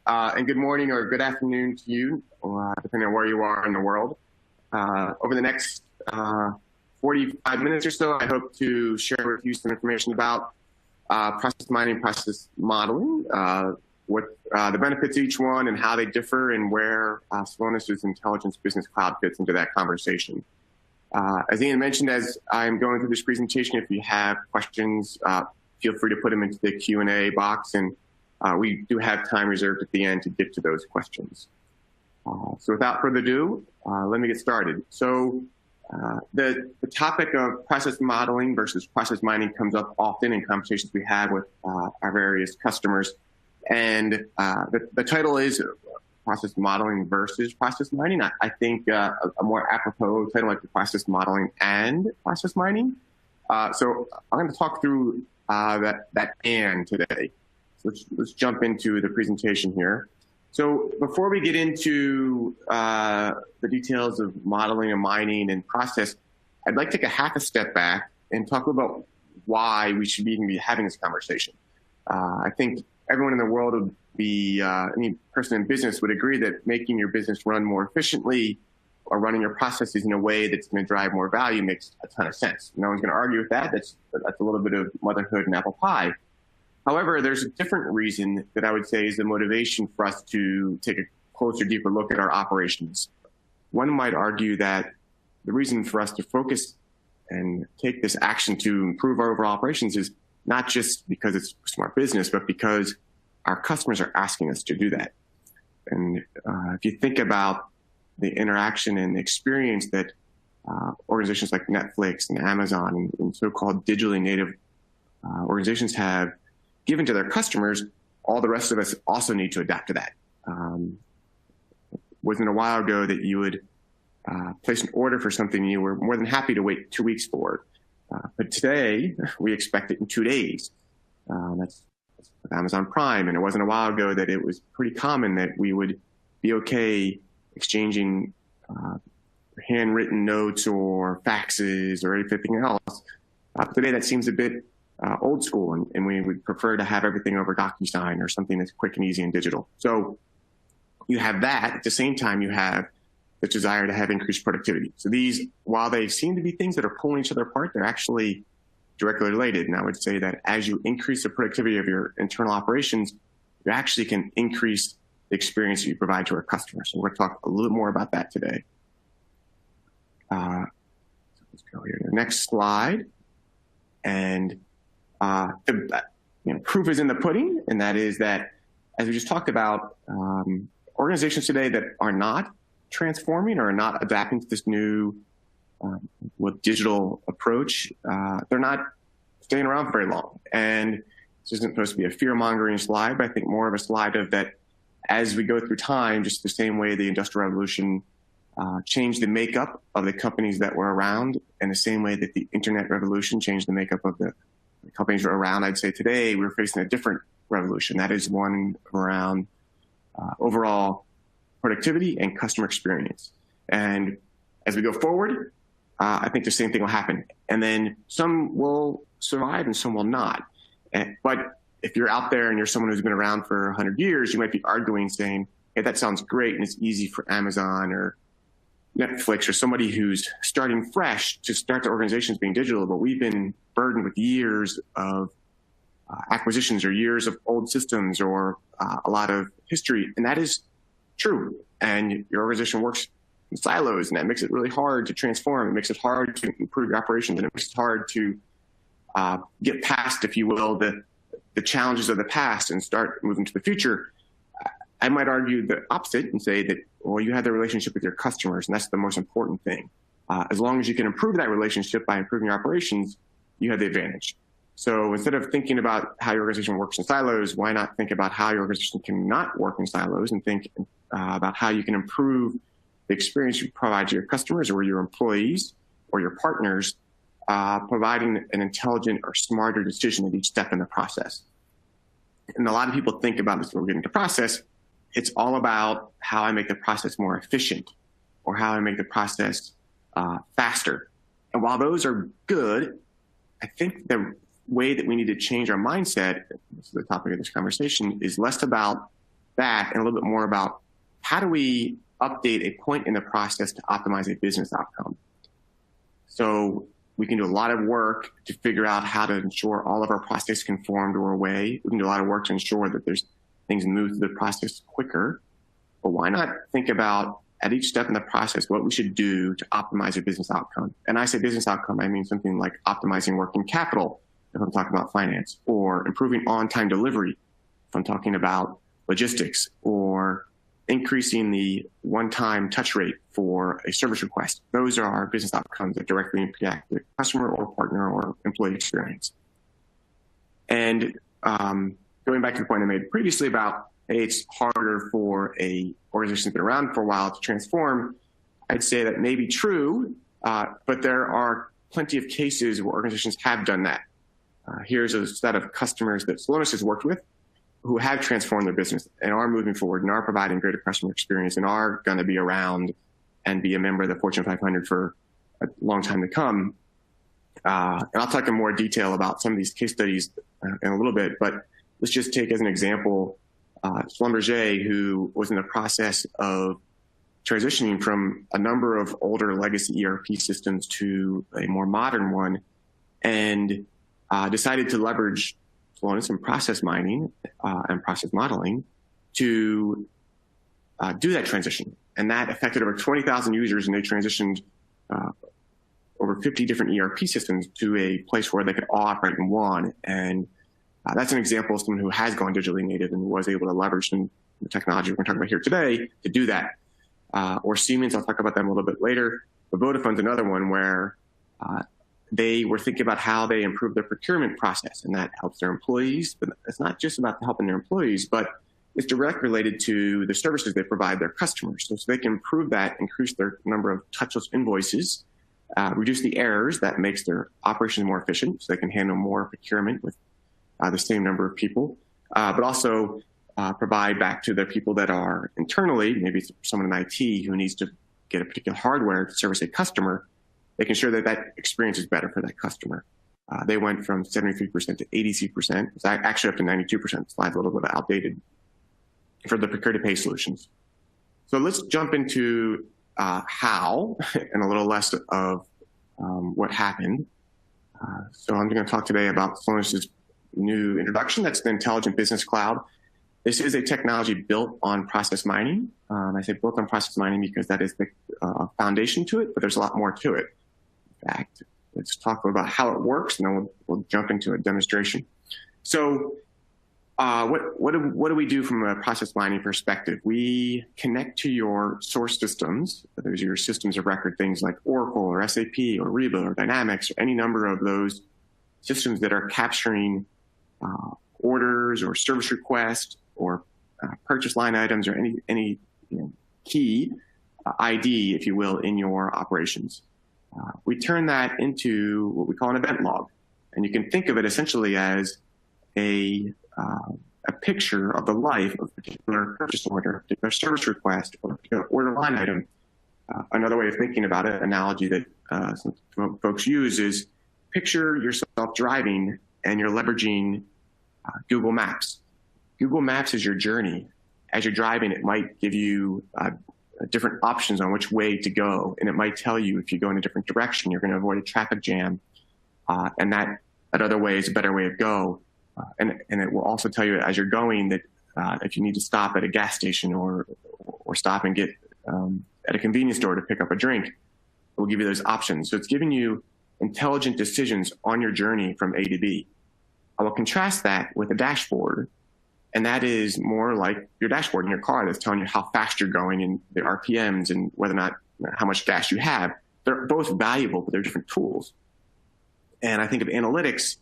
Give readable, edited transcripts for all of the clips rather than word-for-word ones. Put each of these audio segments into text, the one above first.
and good morning or good afternoon to you, depending on where you are in the world. Over the next 45 minutes or so, I hope to share with you some information about process mining, process modeling, what the benefits of each one and how they differ, and where Celonis' Intelligence Business Cloud fits into that conversation. As Ian mentioned, as I'm going through this presentation, if you have questions, feel free to put them into the Q&A box, and we do have time reserved at the end to get to those questions. So without further ado, let me get started. So the topic of process modeling versus process mining comes up often in conversations we have with our various customers. And the title is process modeling versus process mining. I think a more apropos title like the process modeling and process mining. So I'm going to talk through that and today. So let's jump into the presentation here. So before we get into the details of modeling and mining and process, I'd like to take a half a step back and talk about why we should even be having this conversation. I think everyone in the world would be, any person in business would agree that making your business run more efficiently or running your processes in a way that's going to drive more value makes a ton of sense. No one's going to argue with that. That's a little bit of motherhood and apple pie. However, there's a different reason that I would say is the motivation for us to take a closer, deeper look at our operations. One might argue that the reason for us to focus and take this action to improve our overall operations is not just because it's smart business, but because our customers are asking us to do that. And if you think about the interaction and experience that organizations like Netflix and Amazon and so-called digitally native organizations have given to their customers, all the rest of us also need to adapt to that. Wasn't a while ago that you would place an order for something you were more than happy to wait 2 weeks for. But today, we expect it in 2 days. That's with Amazon Prime. And it wasn't a while ago that it was pretty common that we would be okay exchanging handwritten notes or faxes or anything else. Today, that seems a bit old school, and we would prefer to have everything over DocuSign or something that's quick and easy and digital. So you have that. At the same time, you have the desire to have increased productivity. So these, while they seem to be things that are pulling each other apart, they're actually directly related. And I would say that as you increase the productivity of your internal operations, you actually can increase the experience that you provide to our customers. So we're going to talk a little more about that today. So let's go here to the next slide. And proof is in the pudding, and that is that, as we just talked about, organizations today that are not transforming or are not adapting to this new digital approach, they're not staying around for very long. And this isn't supposed to be a fear-mongering slide, but I think more of a slide of that as we go through time, just the same way the Industrial Revolution changed the makeup of the companies that were around, and the same way that the Internet Revolution changed the makeup of the companies that were around, I'd say today we're facing a different revolution. That is one around overall productivity and customer experience. And as we go forward, I think the same thing will happen. And then some will survive and some will not. But if you're out there and you're someone who's been around for 100 years, you might be arguing saying, hey, that sounds great and it's easy for Amazon or Netflix or somebody who's starting fresh to start their organizations being digital, but we've been burdened with years of acquisitions or years of old systems or a lot of history. And that is true. And your organization works in silos, and that makes it really hard to transform. It makes it hard to improve your operations, and it makes it hard to get past, if you will, the challenges of the past and start moving to the future. I might argue the opposite and say that, well, you have the relationship with your customers, and that's the most important thing. As long as you can improve that relationship by improving your operations, you have the advantage. So instead of thinking about how your organization works in silos, why not think about how your organization cannot work in silos and think about how you can improve the experience you provide to your customers or your employees or your partners, providing an intelligent or smarter decision at each step in the process. And a lot of people think about this when we're getting to process. It's all about how I make the process more efficient or how I make the process faster. And while those are good, I think the way that we need to change our mindset, this is the topic of this conversation, is less about that and a little bit more about how do we update a point in the process to optimize a business outcome. So we can do a lot of work to figure out how to ensure all of our processes conform to our way. We can do a lot of work to ensure that there's things move through the process quicker. But why not think about at each step in the process what we should do to optimize a business outcome? And I say business outcome, I mean something like optimizing working capital if I'm talking about finance, or improving on-time delivery if I'm talking about logistics, or increasing the one-time touch rate for a service request. Those are our business outcomes that directly impact the customer or partner or employee experience. And going back to the point I made previously about, hey, it's harder for a organization that's been around for a while to transform, I'd say that may be true, but there are plenty of cases where organizations have done that. Here's a set of customers that Celonis has worked with who have transformed their business and are moving forward and are providing greater customer experience and are going to be around and be a member of the Fortune 500 for a long time to come. And I'll talk in more detail about some of these case studies in a little bit, but let's just take as an example Schlumberger, who was in the process of transitioning from a number of older legacy ERP systems to a more modern one, and decided to leverage Celonis and process mining and process modeling to do that transition. And that affected over 20,000 users, and they transitioned over 50 different ERP systems to a place where they could all operate in one. And that's an example of someone who has gone digitally native and was able to leverage the technology we're going to talk about here today to do that. Or Siemens, I'll talk about them a little bit later. But Vodafone's another one where they were thinking about how they improve their procurement process, and that helps their employees. But it's not just about helping their employees, but it's directly related to the services they provide their customers. So they can improve that, increase their number of touchless invoices, reduce the errors. That makes their operations more efficient, so they can handle more procurement with the same number of people, but also provide back to the people that are internally, maybe it's someone in IT who needs to get a particular hardware to service a customer. They can ensure that that experience is better for that customer. They went from 73% to 83%. It's actually up to 92%. Slide's a little bit outdated for the procure-to-pay solutions. So let's jump into how and a little less of what happened. So I'm going to talk today about Celonis' new introduction. That's the Intelligent Business Cloud. This is a technology built on process mining. I say built on process mining because that is the foundation to it, but there's a lot more to it. In fact, let's talk about how it works, and then we'll jump into a demonstration. So what do we do from a process mining perspective? We connect to your source systems. Those are your systems of record, things like Oracle or SAP or Reba or Dynamics or any number of those systems that are capturing orders or service requests or purchase line items or any key ID, if you will, in your operations. We turn that into what we call an event log, and you can think of it essentially as a picture of the life of a particular purchase order, a particular service request, or a particular order line item. Another way of thinking about it, analogy that some folks use is picture yourself driving and you're leveraging Google Maps. Google Maps is your journey. As you're driving, it might give you different options on which way to go, and it might tell you if you go in a different direction, you're going to avoid a traffic jam, and that other way is a better way to go. And it will also tell you as you're going that if you need to stop at a gas station or stop and get at a convenience store to pick up a drink, it will give you those options. So it's giving you intelligent decisions on your journey from A to B. I will contrast that with a dashboard, and that is more like your dashboard in your car that's telling you how fast you're going and the RPMs and whether or not how much gas you have. They're both valuable, but they're different tools. And I think of analytics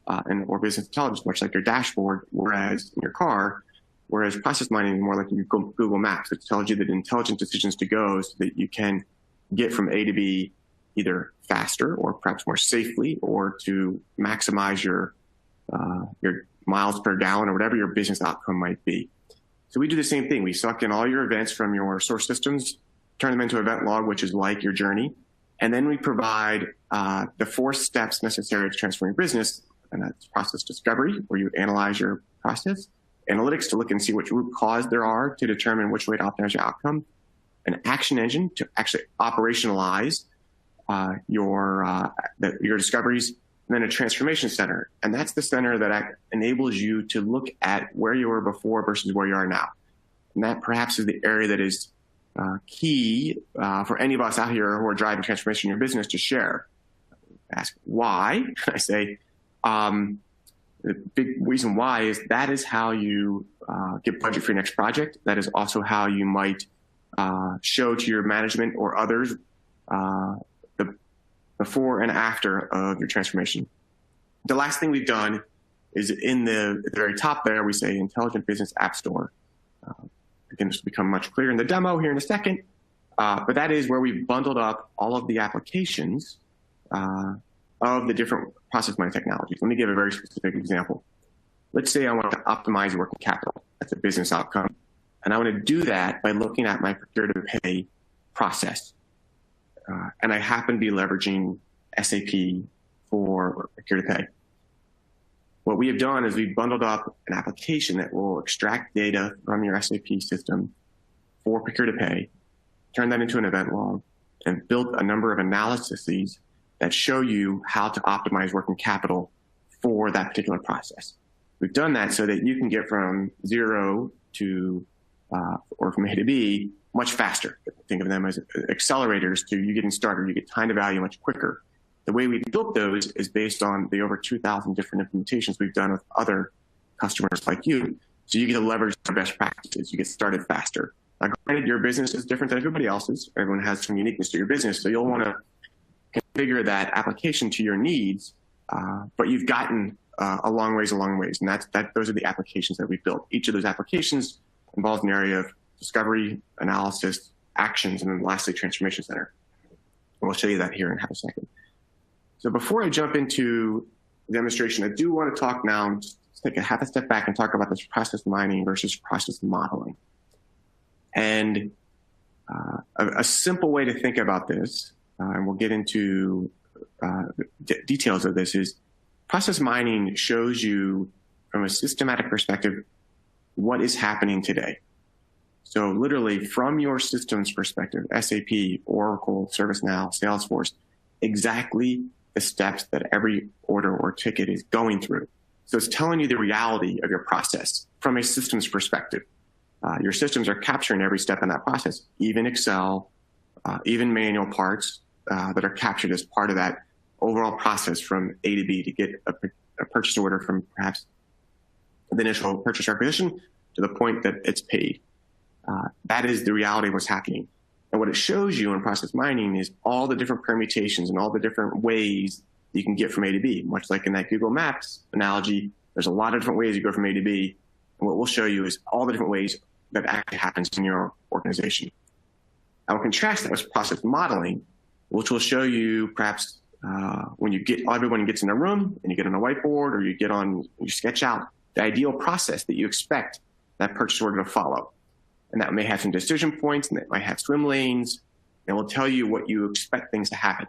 or business intelligence much like your dashboard, whereas in your car, whereas process mining is more like Google Maps. It tells you the intelligent decisions to go so that you can get from A to B either faster or perhaps more safely, or to maximize your miles per gallon or whatever your business outcome might be. So we do the same thing. We suck in all your events from your source systems, turn them into event log, which is like your journey. And then we provide the 4 steps necessary to transform your business. And that's process discovery, where you analyze your process, analytics to look and see which root cause there are to determine which way to optimize your outcome, an action engine to actually operationalize your discoveries, and then a transformation center. And that's the center that enables you to look at where you were before versus where you are now. And that perhaps is the area that is key for any of us out here who are driving transformation in your business to share. Ask why. I say the big reason why is that is how you get budget for your next project. That is also how you might show to your management or others the before and after of your transformation. The last thing we've done is at the very top there, we say Intelligent Business App Store. Again, this will become much clearer in the demo here in a second, but that is where we've bundled up all of the applications of the different process mining technologies. Let me give a very specific example. Let's say I want to optimize working capital. That's a business outcome. And I want to do that by looking at my procure-to-pay process. And I happen to be leveraging SAP for procure-to-pay. What we have done is we've bundled up an application that will extract data from your SAP system for procure-to-pay, turn that into an event log, and built a number of analyses that show you how to optimize working capital for that particular process. We've done that so that you can get from zero to, or from A to B much faster. Think of them as accelerators to you getting started. You get time to value much quicker. The way we built those is based on the over 2,000 different implementations we've done with other customers like you. So you get to leverage the best practices. You get started faster. Now, granted, your business is different than everybody else's. Everyone has some uniqueness to your business. So you'll want to configure that application to your needs, but you've gotten a long ways. And those are the applications that we've built. Each of those applications involves an area of discovery, analysis, actions, and then lastly, transformation center. And we'll show you that here in half a second. So before I jump into the demonstration, I do want to talk now, just take half a step back and talk about this process mining versus process modeling. And a simple way to think about this, and we'll get into details of this, is process mining shows you from a systematic perspective what is happening today. So literally from your systems perspective, SAP, Oracle, ServiceNow, Salesforce, exactly the steps that every order or ticket is going through. So it's telling you the reality of your process from a systems perspective. Your systems are capturing every step in that process, even Excel, even manual parts that are captured as part of that overall process from A to B to get a purchase order from perhaps the initial purchase requisition to the point that it's paid. That is the reality of what's happening. And what it shows you in process mining is all the different permutations and all the different ways you can get from A to B. Much like in that Google Maps analogy, there's a lot of different ways you go from A to B. And what we'll show you is all the different ways that actually happens in your organization. I will contrast that with process modeling, which will show you perhaps when everyone gets in a room and you get on a whiteboard or you sketch out the ideal process that you expect that purchase order to follow. And that may have some decision points and that might have swim lanes, and will tell you what you expect things to happen.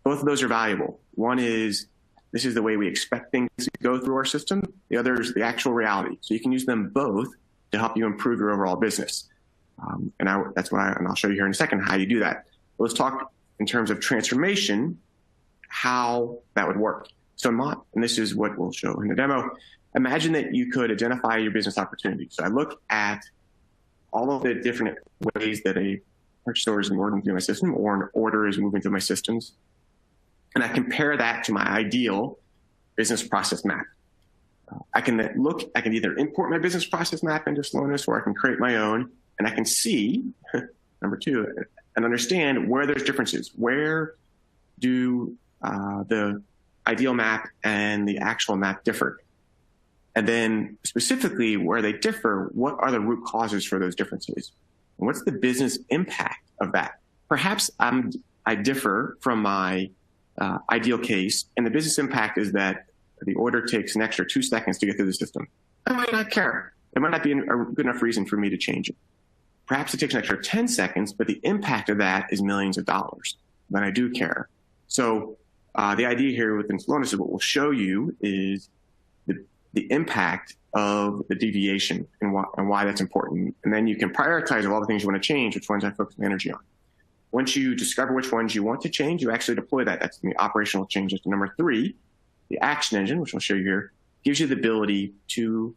Both of those are valuable. One is, this is the way we expect things to go through our system. The other is the actual reality. So you can use them both to help you improve your overall business. And I'll show you here in a second how you do that. Let's talk in terms of transformation, how that would work. So and this is what we'll show in the demo. Imagine that you could identify your business opportunity. So I look at all of the different ways that a purchase order is moving through my system or an order is moving through my systems. And I compare that to my ideal business process map. I can either import my business process map into Celonis, or I can create my own, and I can see, number two, and understand where there's differences. Where do the ideal map and the actual map differ? And then specifically where they differ, what are the root causes for those differences? And what's the business impact of that? Perhaps I differ from my ideal case, and the business impact is that the order takes an extra 2 seconds to get through the system. I might not care. It might not be a good enough reason for me to change it. Perhaps it takes an extra 10 seconds, but the impact of that is millions of dollars. Then I do care. So the idea here within Celonis is what we'll show you is the impact of the deviation and why that's important. And then you can prioritize of all the things you want to change, which ones I focus my energy on. Once you discover which ones you want to change, you actually deploy that. That's the operational changes. Number 3, the action engine, which I'll show you here, gives you the ability to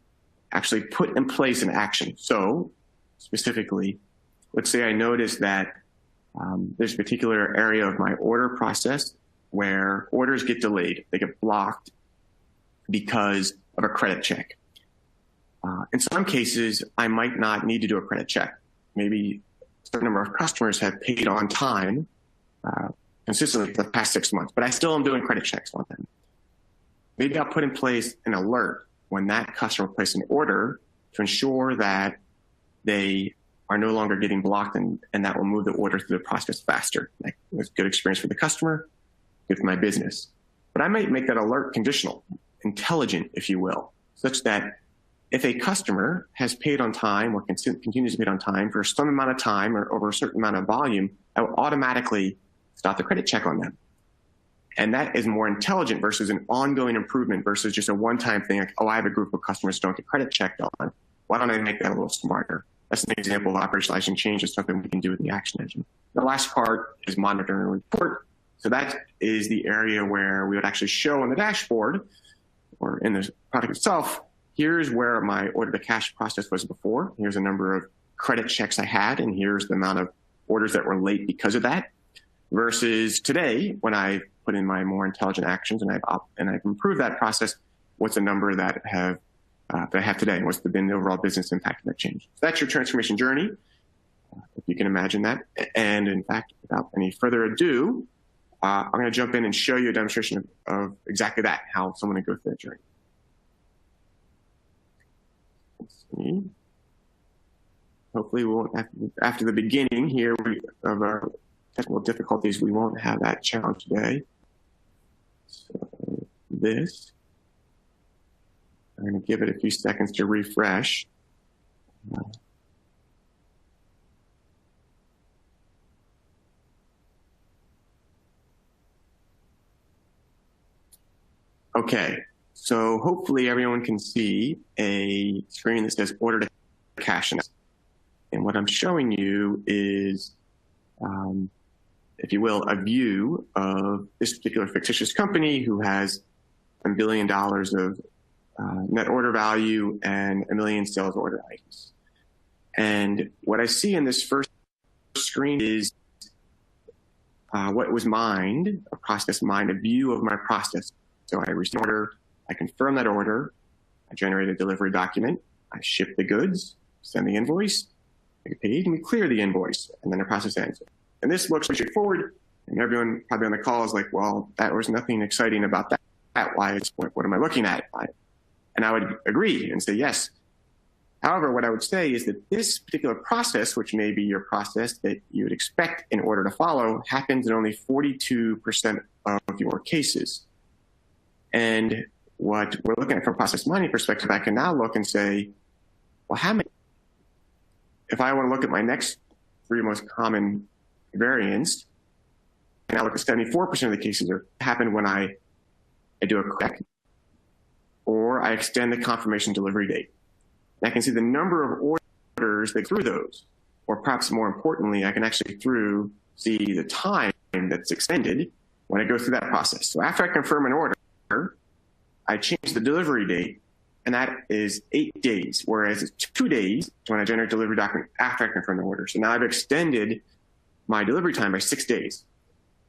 actually put in place an action. So specifically, let's say I notice that there's a particular area of my order process where orders get delayed. They get blocked because of a credit check. In some cases, I might not need to do a credit check. Maybe a certain number of customers have paid on time consistently for the past 6 months, but I still am doing credit checks on them. Maybe I'll put in place an alert when that customer places an order to ensure that they are no longer getting blocked, and that will move the order through the process faster. That's a good experience for the customer, good for my business. But I might make that alert conditional, intelligent, if you will, such that if a customer has paid on time or continues to pay on time for some amount of time or over a certain amount of volume, I will automatically stop the credit check on them. And that is more intelligent versus an ongoing improvement versus just a one-time thing like, oh, I have a group of customers who don't get credit checked on. Why don't I make that a little smarter? That's an example of operationalizing change. It's something we can do with the action engine. The last part is monitor and report. So that is the area where we would actually show on the dashboard or in the product itself, here's where my order to cash process was before. Here's a number of credit checks I had, and here's the amount of orders that were late because of that. Versus today, when I put in my more intelligent actions and I've improved that process, what's the number that I have today, and what's been the overall business impact of that change? So that's your transformation journey, if you can imagine that. And in fact, without any further ado, I'm going to jump in and show you a demonstration of exactly that, how someone would go through that journey. Let's see. Hopefully, we won't after the beginning here of our technical difficulties, we won't have that challenge today. So this, I'm going to give it a few seconds to refresh. Okay, so hopefully everyone can see a screen that says order to cash. And what I'm showing you is, if you will, a view of this particular fictitious company who has $1 billion of net order value and 1 million sales order items. And what I see in this first screen is what was mined, a process mined, a view of my process. So I received an order, I confirm that order, I generate a delivery document, I ship the goods, send the invoice, I get paid, and we clear the invoice, and then the process ends. And this looks pretty straightforward, and everyone probably on the call is like, well, that was nothing exciting about that. Why? What am I looking at? And I would agree and say yes. However, what I would say is that this particular process, which may be your process that you would expect in order to follow, happens in only 42% of your cases. And what we're looking at from a process mining perspective, I can now look and say, well, how many, if I want to look at my next 3 most common variants, and I look at 74% of the cases that happen when I do a check, or I extend the confirmation delivery date. And I can see the number of orders that through those, or perhaps more importantly, I can actually see the time that's extended when I go through that process. So after I confirm an order, I change the delivery date, and that is 8 days, whereas it's 2 days when I generate delivery document after I confirm the order. So now I've extended my delivery time by 6 days.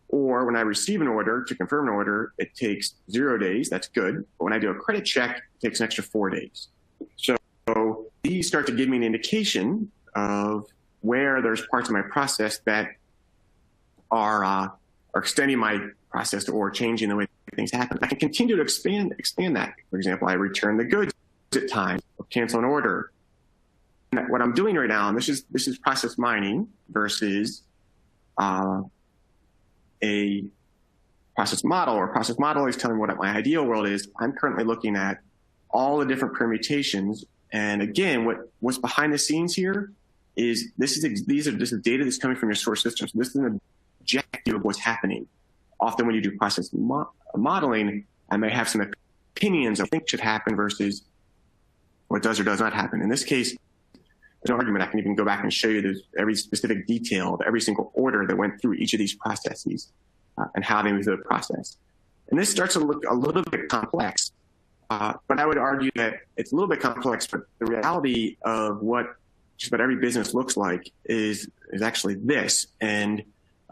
Or when I receive an order to confirm an order, it takes 0 days. That's good. But when I do a credit check, it takes an extra 4 days. So these start to give me an indication of where there's parts of my process that are extending my process or changing the way things happen. I can continue to expand that. For example, I return the goods at times or cancel an order. And what I'm doing right now, and this is process mining versus a process model, or process model is telling me what my ideal world is. I'm currently looking at all the different permutations. And again, what's behind the scenes here is this is data that's coming from your source system. So this is an objective of what's happening. Often when you do process modeling, I may have some opinions of what I think should happen versus what does or does not happen. In this case, there's no argument. I can even go back and show you every specific detail of every single order that went through each of these processes and how they move through the process. And this starts to look a little bit complex, but I would argue that it's a little bit complex, but the reality of what just about every business looks like is actually this. And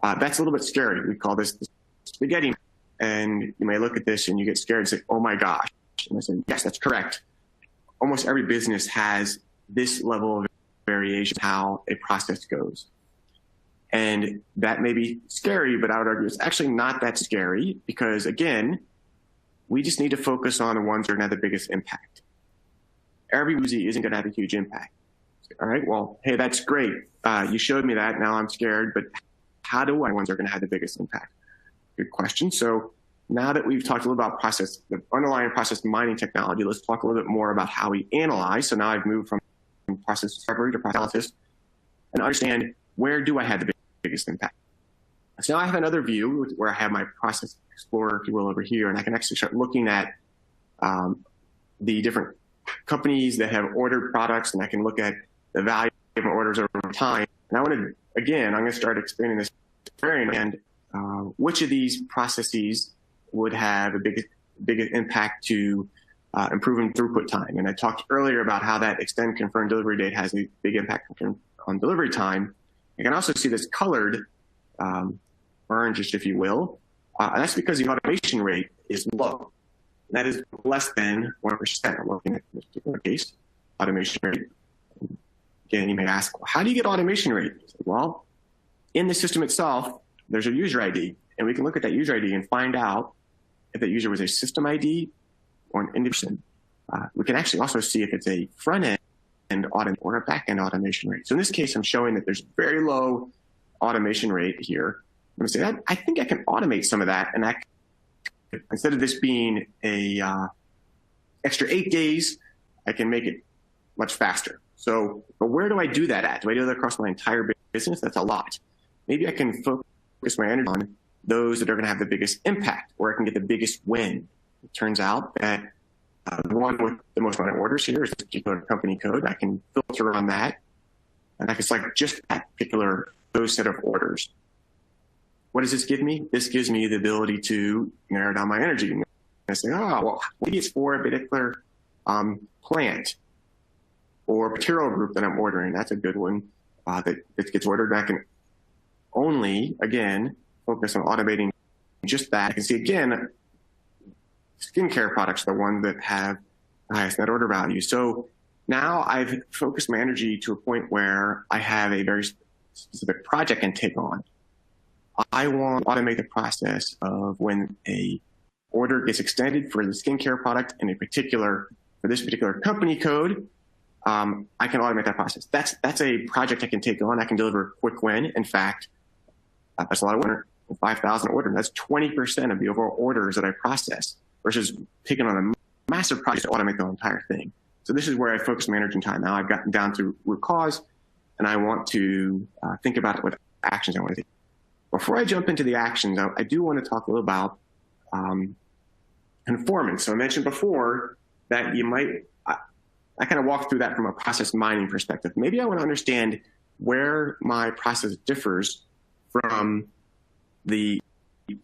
that's a little bit scary. We call this the spaghetti. And you may look at this and you get scared and say, oh my gosh. And I say, yes, that's correct. Almost every business has this level of variation how a process goes. And that may be scary, but I would argue it's actually not that scary because, again, we just need to focus on the ones that are going to have the biggest impact. Every woozy isn't going to have a huge impact. All right, well, hey, that's great. You showed me that. Now I'm scared, but how do I ones are going to have the biggest impact? Good question. So now that we've talked a little about the underlying process mining technology, let's talk a little bit more about how we analyze. So now I've moved from process discovery to process analysis and understand where do I have the biggest impact. So now I have another view where I have my process explorer, if you will, over here, and I can actually start looking at the different companies that have ordered products, and I can look at the value of orders over time. And I want to, again, I'm going to start expanding this variant and which of these processes would have a biggest impact to improving throughput time. And I talked earlier about how that extend confirmed delivery date has a big impact on delivery time. You can also see this colored orangish, if you will. And that's because the automation rate is low. That is less than 1%. I'm looking at this particular case, automation rate. Again, you may ask, well, how do you get automation rate? Well, in the system itself, there's a user ID, and we can look at that user ID and find out if that user was a system ID or an individual. We can actually also see if it's a front-end or a back-end automation rate. So in this case, I'm showing that there's very low automation rate here. I'm going to say, I think I can automate some of that, and instead of this being a extra 8 days, I can make it much faster. So, but where do I do that at? Do I do that across my entire business? That's a lot. Maybe I can focus my energy on those that are going to have the biggest impact, or I can get the biggest win. It turns out that the one with the most amount of orders here is this particular company code. I can filter on that, and I can select just those set of orders. What does this give me? This gives me the ability to narrow down my energy. And I say, oh, well, maybe it's for a particular plant or material group that I'm ordering. That's a good one that gets ordered. And I can only, again, focus on automating just that. I can see, again, skincare products are the ones that have the highest net order value. So now I've focused my energy to a point where I have a very specific project I can take on. I want to automate the process of when a order gets extended for the skincare product in for this particular company code. I can automate that process. That's a project I can take on. I can deliver a quick win. In fact, that's a lot of order. 5,000 orders. That's 20% of the overall orders that I process versus taking on a massive project to automate the entire thing. So this is where I focus my energy and time. Now I've gotten down to root cause, and I want to think about what actions I want to take. Before I jump into the actions, I do want to talk a little about conformance. So I mentioned before that I kind of walked through that from a process mining perspective. Maybe I want to understand where my process differs from the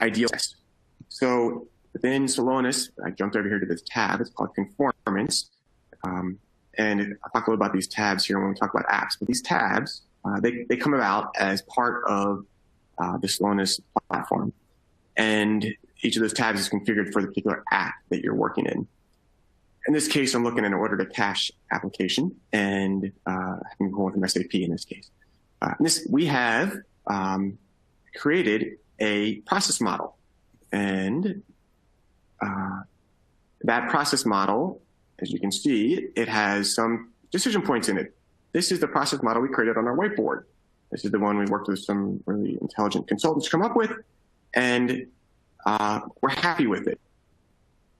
ideal test. So within Celonis, I jumped over here to this tab. It's called conformance. And I'll talk a little about these tabs here when we talk about apps. But these tabs, they come about as part of the Celonis platform. And each of those tabs is configured for the particular app that you're working in. In this case, I'm looking at an order to cash application, and I can go from SAP in this case. We have created a process model, and that process model, as you can see, it has some decision points in it. This is the process model we created on our whiteboard. This is the one we worked with some really intelligent consultants to come up with, and we're happy with it.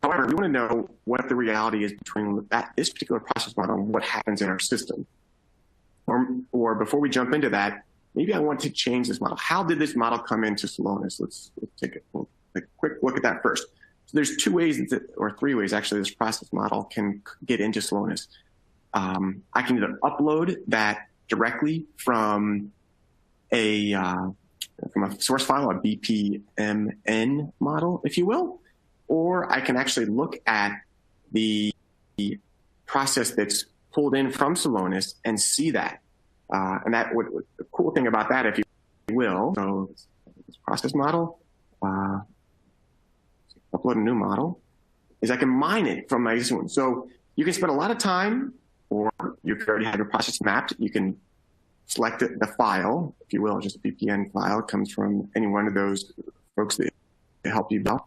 However, we want to know what the reality is between this particular process model and what happens in our system. Or before we jump into that, maybe I want to change this model. How did this model come into Celonis? Let's take a quick look at that first. So there's 2 ways, or 3 ways actually, this process model can get into Celonis. I can either upload that directly from a source file, a BPMN model, if you will, or I can actually look at the process that's pulled in from Celonis and see that. And the cool thing about that, if you will, so this process model, upload a new model, is I can mine it from my existing one. So you can spend a lot of time, or you already have your process mapped, you can select the file, if you will, just a BPN file. It comes from any one of those folks that help you build.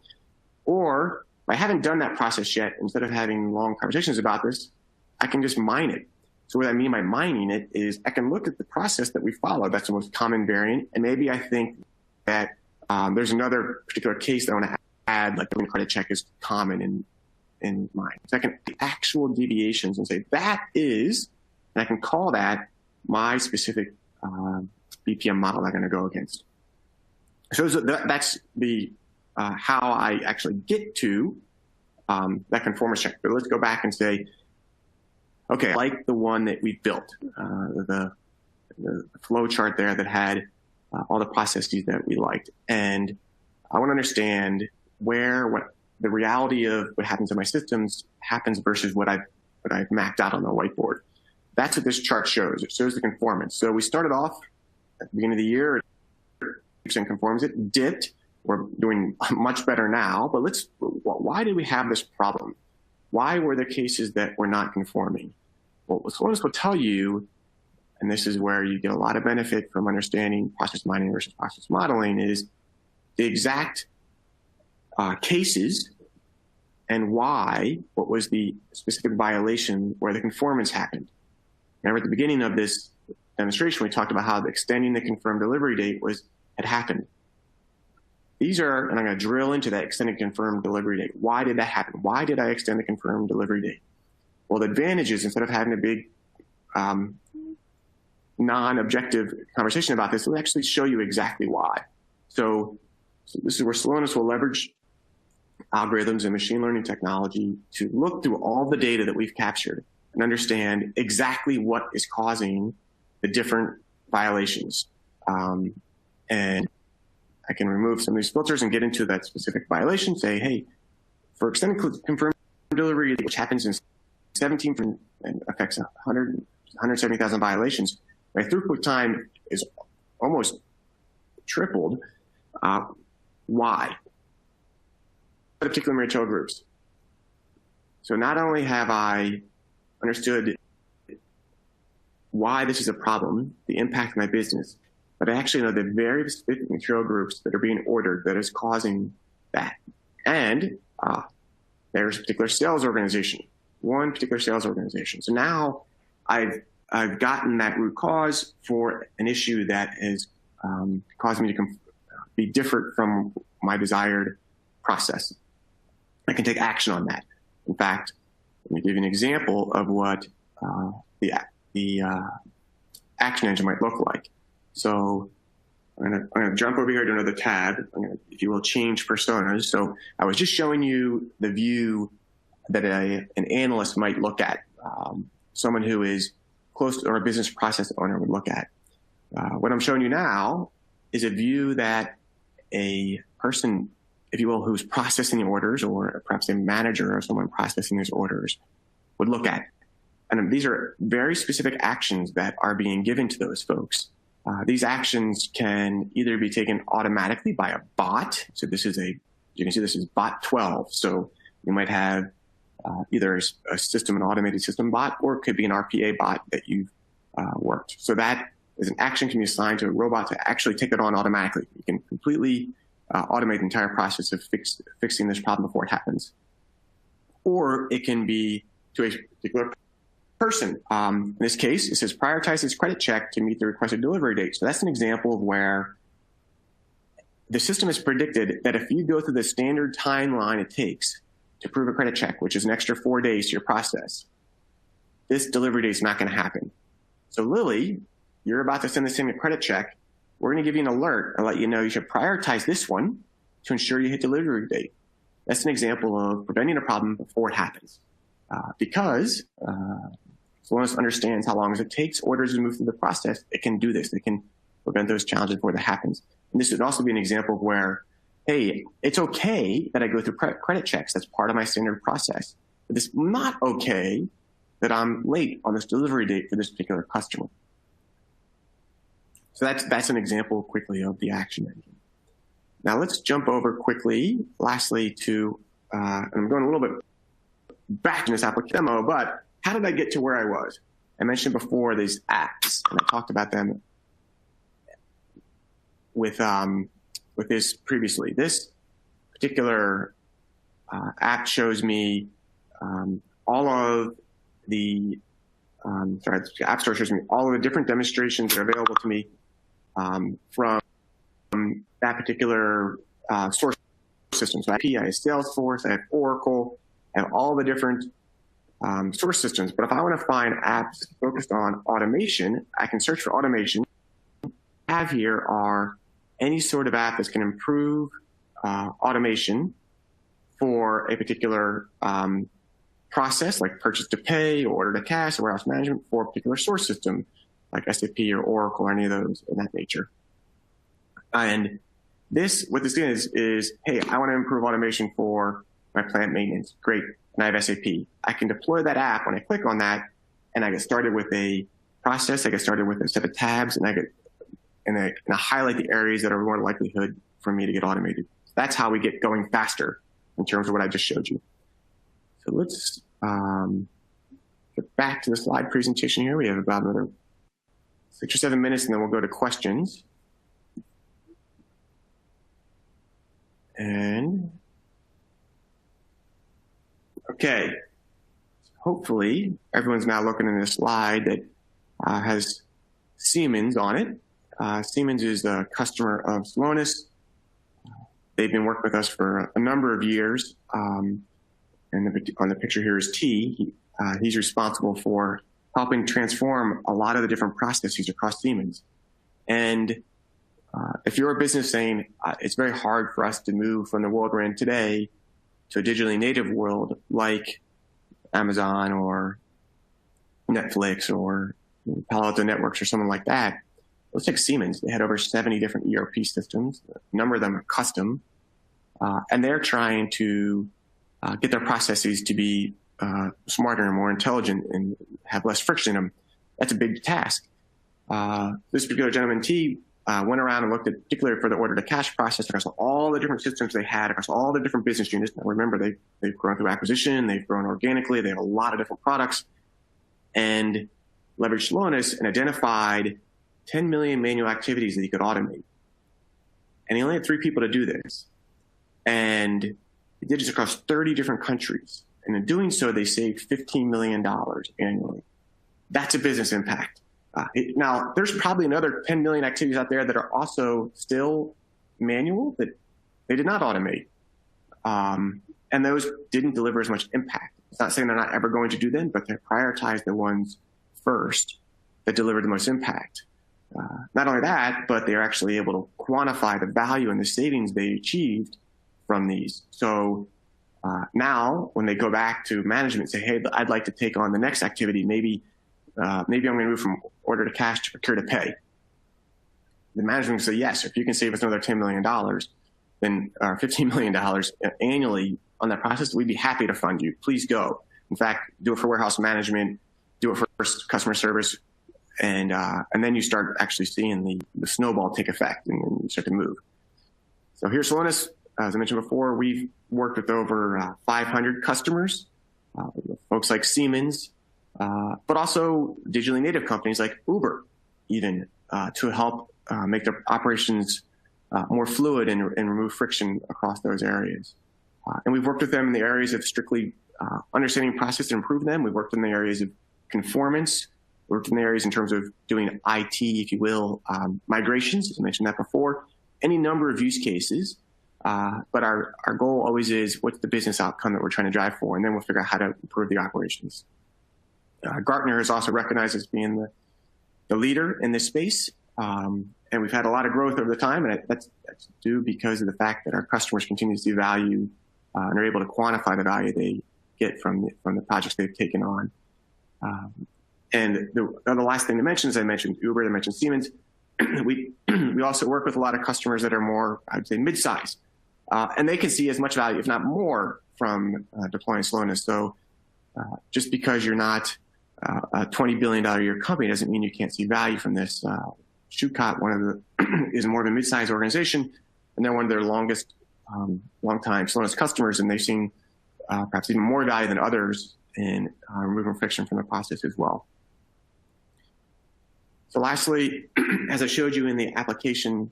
Or if I haven't done that process yet, instead of having long conversations about this, I can just mine it. So what I mean by mining it is I can look at the process that we follow. That's the most common variant. And maybe I think that there's another particular case that I want to add, like the credit check is common in mine. So I can the actual deviations and say that is, and I can call that my specific BPM model that I'm going to go against. So that's the how I actually get to that conformance check. But let's go back and say, okay, I like the one that we built, the flow chart there that had all the processes that we liked. And I want to understand what the reality of what happens in my systems happens versus what I've mapped out on the whiteboard. That's what this chart shows. It shows the conformance. So we started off at the beginning of the year, 8% conformance. It dipped. We're doing much better now, but why did we have this problem? Why were there cases that were not conforming? Well, what Celonis will tell you, and this is where you get a lot of benefit from understanding process mining versus process modeling, is the exact cases and why, what was the specific violation where the conformance happened. Remember at the beginning of this demonstration, we talked about how extending the confirmed delivery date had happened. These are, and I'm going to drill into that extended confirmed delivery date. Why did that happen? Why did I extend the confirmed delivery date? Well, the advantage is instead of having a big non-objective conversation about this, it'll actually show you exactly why. So this is where Celonis will leverage algorithms and machine learning technology to look through all the data that we've captured and understand exactly what is causing the different violations. And I can remove some of these filters and get into that specific violation, say, hey, for extended confirmed delivery, which happens in 17 and affects 170,000 violations, my throughput time is almost tripled. Why? Particular material groups. So not only have I understood why this is a problem, the impact of my business, but I actually know the very specific material groups that are being ordered that is causing that. And there's a particular sales organization, one particular sales organization. So now I've gotten that root cause for an issue that is causing me to be different from my desired process. I can take action on that. In fact, let me give you an example of what the action engine might look like. So I'm going to jump over here to another tab. I'm going to, if you will, change personas. So I was just showing you the view that an analyst might look at, someone who is close to, or a business process owner would look at. What I'm showing you now is a view that a person, if you will, who's processing the orders, or perhaps a manager or someone processing these orders would look at. And these are very specific actions that are being given to those folks. These actions can either be taken automatically by a bot. So this is you can see this is bot 12. So you might have either a system, an automated system bot, or it could be an RPA bot that you've worked. So that is an action can be assigned to a robot to actually take it on automatically. You can completely automate the entire process of fixing this problem before it happens. Or it can be to a particular person. In this case, it says prioritize this credit check to meet the requested delivery date. So that's an example of where the system has predicted that if you go through the standard timeline it takes to prove a credit check, which is an extra 4 days to your process, this delivery date is not going to happen. So Lily, you're about to send this in a credit check. We're going to give you an alert and let you know you should prioritize this one to ensure you hit delivery date. That's an example of preventing a problem before it happens. Because Celonis understands how long it takes orders to move through the process. It can do this. It can prevent those challenges before that happens. And this would also be an example of where, hey, it's okay that I go through credit checks. That's part of my standard process. But it's not okay that I'm late on this delivery date for this particular customer. So that's an example quickly of the action engine. Now let's jump over quickly, lastly, to, and I'm going a little bit back in this application demo, but how did I get to where I was? I mentioned before these apps, and I talked about them with this previously. This particular app shows me all of the, the App Store shows me all of the different demonstrations that are available to me from that particular source system. So I have Salesforce, I have Oracle, I have all the different source systems. But if I want to find apps focused on automation, I can search for automation. What I have here are any sort of app that's going to improve automation for a particular process, like purchase to pay or order to cash or warehouse management for a particular source system, like SAP or Oracle or any of those in that nature. And what this is, hey, I want to improve automation for my plant maintenance. Great. And I have SAP. I can deploy that app when I click on that, and I get started with a process. I get started with a set of tabs, and I highlight the areas that are more likelihood for me to get automated. That's how we get going faster in terms of what I just showed you. So let's get back to the slide presentation here. We have about another 6 or 7 minutes, and then we'll go to questions. And okay, hopefully everyone's now looking in this slide that has Siemens on it. Siemens is a customer of Celonis. They've been working with us for a number of years. And on the picture here is T. He's responsible for helping transform a lot of the different processes across Siemens. And if you're a business saying it's very hard for us to move from the world we're in today to a digitally native world like Amazon or Netflix or Palo Alto Networks or someone like that, let's take Siemens. They had over 70 different ERP systems. A number of them are custom. And they're trying to get their processes to be smarter and more intelligent and have less friction in them. That's a big task. This particular gentleman, T, went around and looked at, particularly for the order to cash process, across all the different systems they had, across all the different business units. Now remember, they've grown through acquisition, they've grown organically, they have a lot of different products, and leveraged Celonis and identified 10 million manual activities that he could automate. And he only had 3 people to do this. And he did this across 30 different countries. And in doing so, they saved $15 million annually. That's a business impact. Now, there's probably another 10 million activities out there that are also still manual that they did not automate. And those didn't deliver as much impact. It's not saying they're not ever going to do them, but they prioritize the ones first that deliver the most impact. Not only that, but they're actually able to quantify the value and the savings they achieved from these. So now when they go back to management and say, hey, I'd like to take on the next activity, maybe I'm going to move from order to cash to procure to pay. The management will say, yes, if you can save us another $10 million, then or $15 million annually on that process, we'd be happy to fund you. Please go. In fact, do it for warehouse management, do it for customer service, and then you start actually seeing the snowball take effect and you start to move. So here's Celonis. As I mentioned before, we've worked with over 500 customers, folks like Siemens, but also digitally native companies like Uber, even to help make their operations more fluid and remove friction across those areas. And we've worked with them in the areas of strictly understanding process to improve them. We've worked in the areas of conformance, worked in the areas in terms of doing IT, if you will, migrations, as I mentioned that before, any number of use cases. But our goal always is, what's the business outcome that we're trying to drive for? And then we'll figure out how to improve the operations. Gartner is also recognized as being the leader in this space. And we've had a lot of growth over the time, and that's due because of the fact that our customers continue to see value and are able to quantify the value they get from the projects they've taken on. And the last thing to mention is I mentioned Uber, I mentioned Siemens. we also work with a lot of customers that are more, I'd say, mid-size. And they can see as much value, if not more, from deploying Celonis. So just because you're not a $20 billion a year company doesn't mean you can't see value from this. Shukot, one of the is more of a mid-sized organization, and they're one of their longest, long-time Celonis customers, and they've seen perhaps even more value than others in removing friction from the process as well. So lastly, as I showed you in the application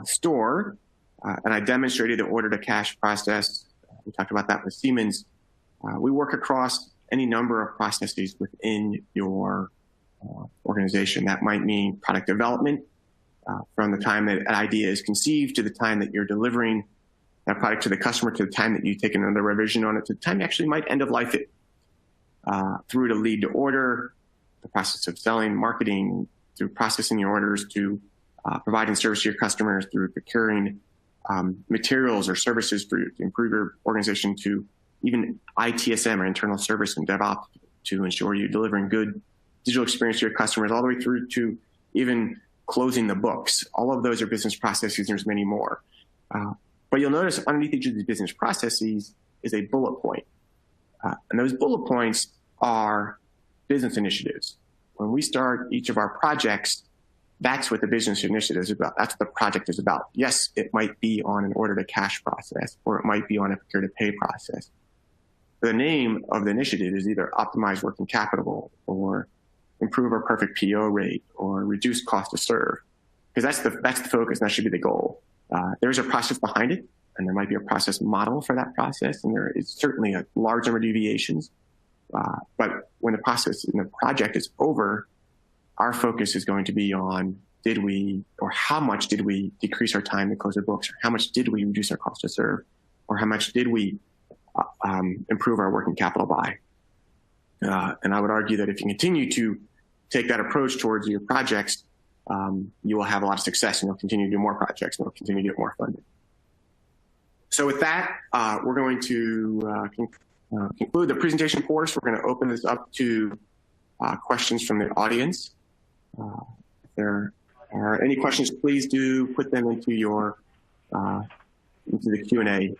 store, and I demonstrated the order-to-cash process, we talked about that with Siemens, we work across any number of processes within your organization. That might mean product development, from the time that an idea is conceived to the time that you're delivering that product to the customer, to the time that you take another revision on it, to the time you actually might end of life it, through to lead to order, the process of selling, marketing, through processing your orders, to providing service to your customers, through procuring materials or services to improve your organization, to even ITSM or internal service and DevOps to ensure you're delivering good digital experience to your customers, all the way through to even closing the books. All of those are business processes, and there's many more. But you'll notice underneath each of these business processes is a bullet point. And those bullet points are business initiatives. When we start each of our projects, that's what the business initiative is about. That's what the project is about. Yes, it might be on an order-to-cash process, or it might be on a procure-to-pay process. The name of the initiative is either optimize working capital, or improve our perfect PO rate, or reduce cost to serve, because that's the focus, and that should be the goal. There's a process behind it, and there might be a process model for that process, and there is certainly a large number of deviations. But when the process and the project is over, our focus is going to be on how much did we decrease our time to close our books, or how much did we reduce our cost to serve, or how much did we improve our working capital by. And I would argue that if you continue to take that approach towards your projects, you will have a lot of success, and you'll continue to do more projects, and you'll continue to get more funding. So with that, we're going to conclude the presentation course. We're going to open this up to questions from the audience. If there are any questions, please do put them into the Q&A.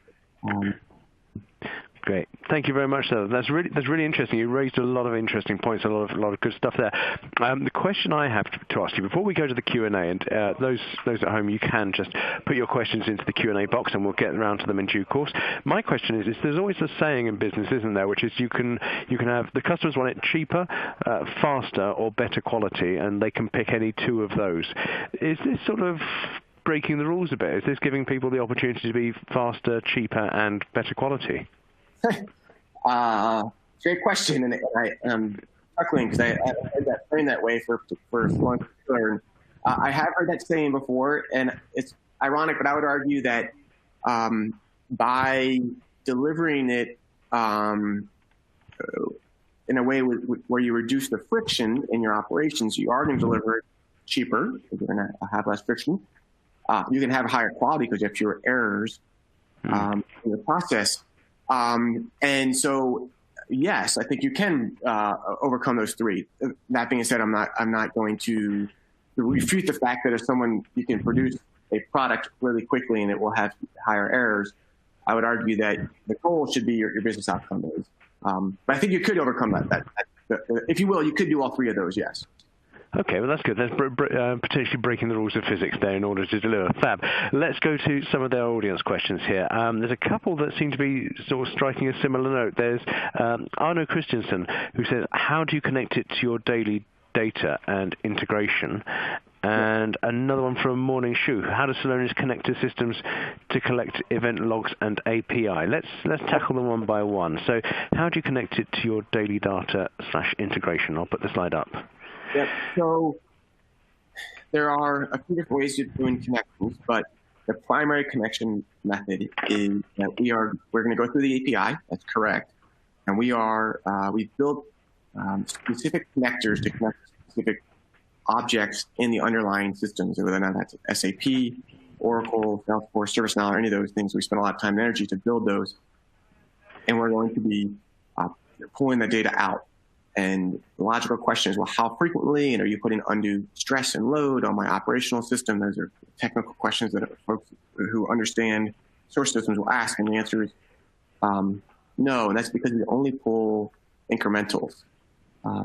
Great. Thank you very much, sir. That's really interesting. You raised a lot of interesting points, a lot of good stuff there. The question I have to ask you before we go to the Q&A, and those at home, you can just put your questions into the Q&A box, and we'll get around to them in due course. My question is there's always a saying in business, isn't there, which is you can have the customers want it cheaper, faster, or better quality, and they can pick any two of those. Is this sort of breaking the rules a bit? Is this giving people the opportunity to be faster, cheaper, and better quality? Great question, and I am chuckling because I heard that framed that way for one particular. I have heard that saying before, and it's ironic, but I would argue that by delivering it in a way where you reduce the friction in your operations, you are going to deliver it cheaper because you're going to have less friction. You can have higher quality because you have fewer errors in the process. And so, yes, I think you can overcome those three. That being said, I'm not going to refute the fact that if you can produce a product really quickly and it will have higher errors. I would argue that the goal should be your business outcome is. But I think you could overcome that. If you will, you could do all three of those, yes. Okay, well, that's good. There's potentially breaking the rules of physics there in order to deliver. Fab. Let's go to some of the audience questions here. There's a couple that seem to be sort of striking a similar note. There's Arno Christensen, who says, how do you connect it to your daily data and integration? And another one from Morning Shoe. How does Celonis connect to systems to collect event logs and API? Let's tackle them one by one. So how do you connect it to your daily data/integration? I'll put the slide up. Yep. So there are a few different ways of doing connections, but the primary connection method is that we're going to go through the API. That's correct, and we've built specific connectors to connect specific objects in the underlying systems, whether or not that's SAP, Oracle, Salesforce, ServiceNow, or any of those things. We spend a lot of time and energy to build those, and we're going to be pulling the data out And the logical question is, well, how frequently, and are you putting undue stress and load on my operational system? Those are technical questions that folks who understand source systems will ask, and the answer is no, and that's because we only pull incrementals.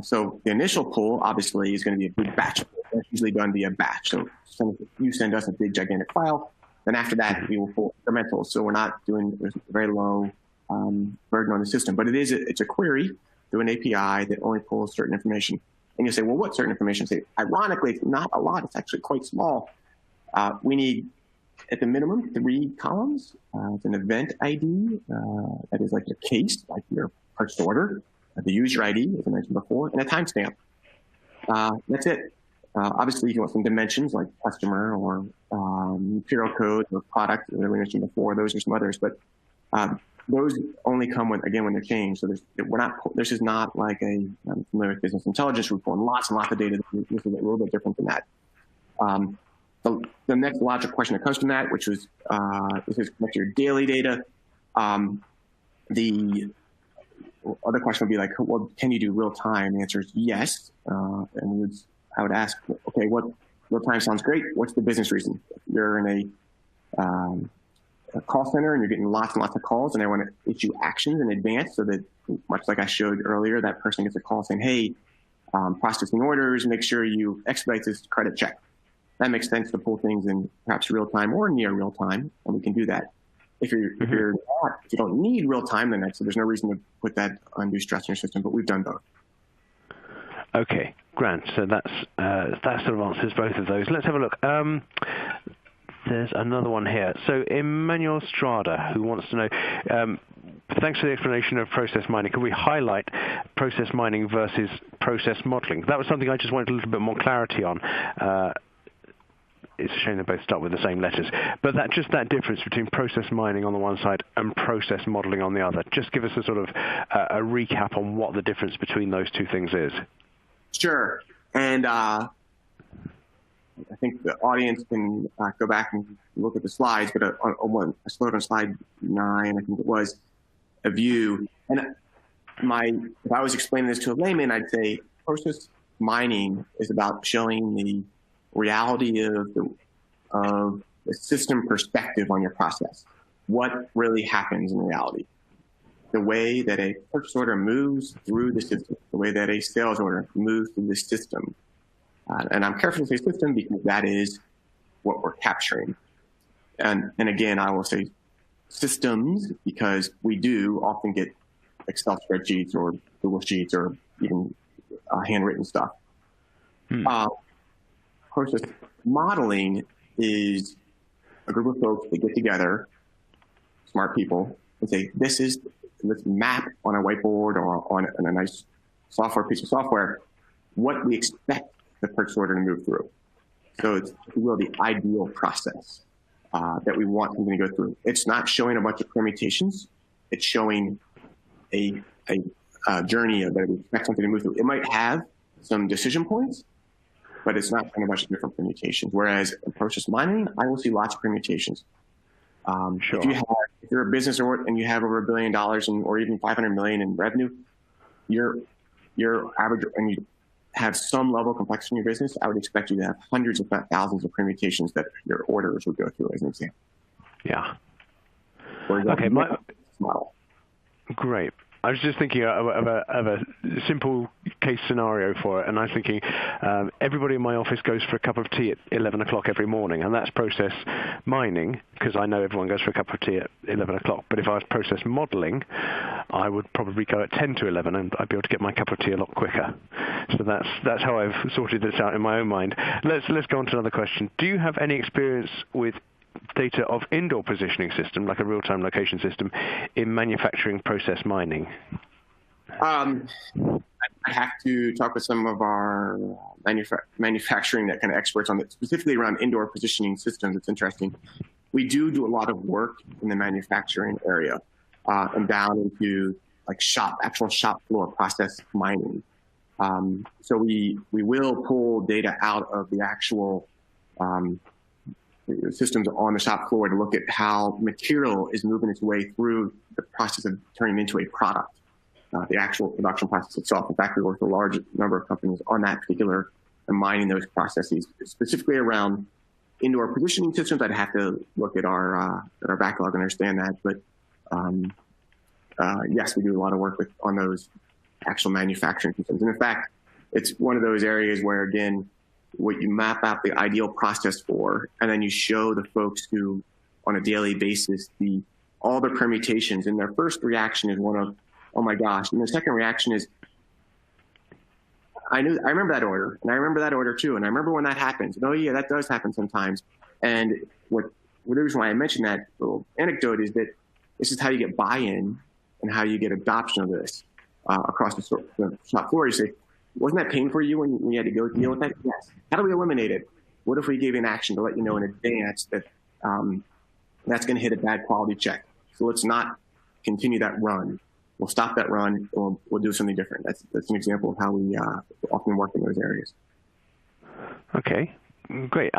So the initial pull, obviously, is going to be a big batch. That's usually done via batch. So you send us a big, gigantic file. Then after that, we will pull incrementals. So we're not doing very low burden on the system. But it's a query through an API that only pulls certain information. And you say, well, what certain information? Say, ironically, it's not a lot. It's actually quite small. We need, at the minimum, 3 columns. It's an event ID. That is like your case, like your purchase order. The user ID, as I mentioned before, and a timestamp. That's it. Obviously, you want some dimensions like customer or material code or product, as we mentioned before. Those are some others, but those only come when they're changed. So this is not like I'm familiar with business intelligence. We're pulling lots and lots of data. This is a little bit different than that. The next logical question that comes from that, which was this is connected to your daily data. The other question would be like, well, can you do real time? The answer is yes. And I would ask, okay, what real time sounds great. What's the business reason? You're in a call center and you're getting lots and lots of calls, and I want to issue actions in advance so that, much like I showed earlier, that person gets a call saying, hey, processing orders, make sure you expedite this credit check. That makes sense to pull things in perhaps real time or near real time, and we can do that. If you don't need real time, then there's no reason to put that undue stress in your system. But we've done both. Okay, grand. So that sort of answers both of those. Let's have a look. There's another one here. So Emmanuel Strada, who wants to know, thanks for the explanation of process mining. Could we highlight process mining versus process modeling? That was something I just wanted a little bit more clarity on. It's a shame they both start with the same letters. But that difference between process mining on the one side and process modeling on the other. Just give us a sort of a recap on what the difference between those two things is. Sure. And I think the audience can go back and look at the slides, but I slowed on slide 9, I think it was, a view. And if I was explaining this to a layman, I'd say process mining is about showing the reality of the system perspective on your process. What really happens in reality? The way that a purchase order moves through the system, the way that a sales order moves through the system. And I'm careful to say system because that is what we're capturing. And again, I will say systems because we do often get Excel spreadsheets or Google Sheets or even handwritten stuff. Process modeling is a group of folks that get together, smart people, and say, let's map on a whiteboard or on a nice piece of software, what we expect the purchase order to move through. So it's, if you will, the ideal process that we want something to go through. It's not showing a bunch of permutations. It's showing a journey that we expect something to move through. It might have some decision points, but it's not a bunch of different permutations. Whereas in process mining, I will see lots of permutations. Sure. If you're a business and you have over $1 billion or even 500 million in revenue, your average, and you have some level of complexity in your business, I would expect you to have hundreds, if not thousands, of permutations that your orders would go through, as an example. Yeah. Okay. Model. Great. I was just thinking of a simple case scenario for it, and I was thinking everybody in my office goes for a cup of tea at 11 o'clock every morning, and that's process mining, because I know everyone goes for a cup of tea at 11 o'clock. But if I was process modeling, I would probably go at 10 to 11, and I'd be able to get my cup of tea a lot quicker. So that's how I've sorted this out in my own mind. Let's go on to another question. Do you have any experience with data of indoor positioning system, like a real-time location system, in manufacturing process mining? I have to talk with some of our manufacturing that kind of experts on it, specifically around indoor positioning systems. It's interesting. We do a lot of work in the manufacturing area and down into like actual shop floor process mining. So we will pull data out of the actual systems on the shop floor to look at how material is moving its way through the process of turning into a product. the actual production process itself. In fact, we work with a large number of companies on that particular and mining those processes, specifically around indoor positioning systems. I'd have to look at our backlog and understand that. But yes, we do a lot of work on those actual manufacturing systems. And in fact, it's one of those areas where, again, what you map out the ideal process for, and then you show the folks who, on a daily basis, all the permutations. And their first reaction is one of, oh my gosh. And the second reaction is, I remember that order, and I remember that order too, and I remember when that happens. And, oh yeah, that does happen sometimes. And the reason why I mentioned that little anecdote is that this is how you get buy-in and how you get adoption of this across the shop floor. You say, wasn't that pain for you when you had to go deal with that? Yes. How do we eliminate it? What if we gave you an action to let you know in advance that that's going to hit a bad quality check? So let's not continue that run. We'll stop that run, and we'll do something different. That's an example of how we often work in those areas. Okay, great.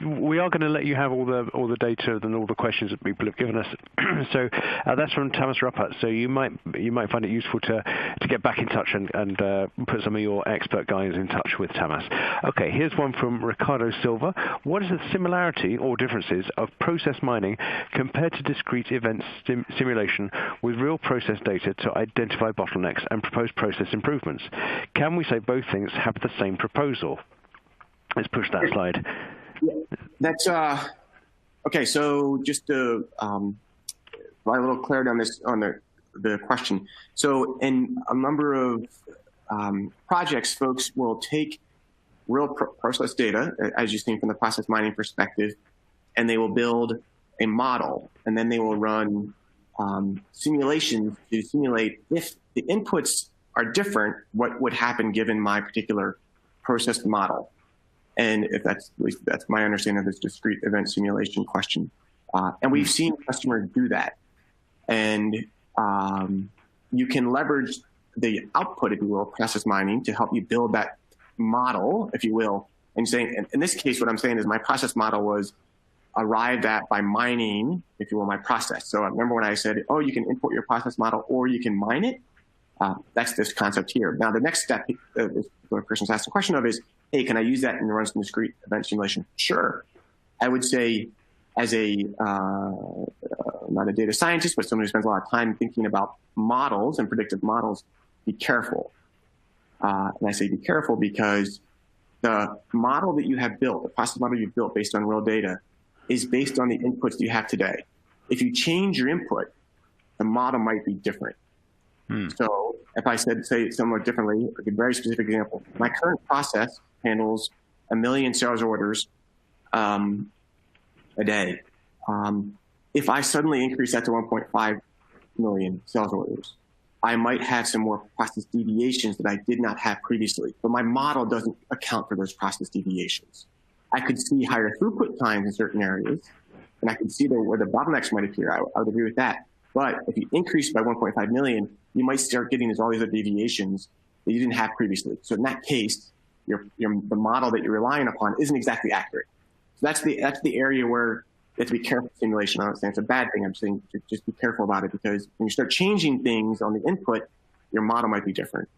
We are going to let you have all the data and all the questions that people have given us. So that's from Thomas Ruppert. So you might find it useful to get back in touch and put some of your expert guys in touch with Thomas. Okay, here's one from Ricardo Silva. What is the similarity or differences of process mining compared to discrete event simulation with real process data to identify bottlenecks and propose process improvements? Can we say both things have the same proposal? Let's push that slide. Yeah, that's okay. So just to provide a little clarity on this, on the question. So in a number of projects, folks will take real process data, as you've seen from the process mining perspective, and they will build a model, and then they will run simulations to simulate if the inputs are different, what would happen given my particular process model. And if at least that's my understanding of this discrete event simulation question. And we've seen customers do that. And you can leverage the output, if you will, process mining to help you build that model, if you will. And saying, in this case, what I'm saying is my process model was arrived at by mining, if you will, my process. So I remember when I said, oh, you can import your process model or you can mine it. That's this concept here. Now, the next step, this person's asked the question of is, hey, can I use that and run some discrete event simulation? Sure. I would say, as a not a data scientist, but someone who spends a lot of time thinking about models and predictive models, be careful. And I say be careful because the model that you have built, the process model you've built based on real data, is based on the inputs that you have today. If you change your input, the model might be different. So if I say it somewhat differently, a very specific example, my current process handles 1 million sales orders a day. If I suddenly increase that to 1.5 million sales orders, I might have some more process deviations that I did not have previously, but my model doesn't account for those process deviations. I could see higher throughput times in certain areas, and I could see where the bottlenecks might appear. I would agree with that. But if you increase by 1.5 million, you might start getting all these other deviations that you didn't have previously. So in that case, the model that you're relying upon isn't exactly accurate. So that's the area where you have to be careful with simulation. I'm not saying it's a bad thing. I'm saying just be careful about it, because when you start changing things on the input, your model might be different.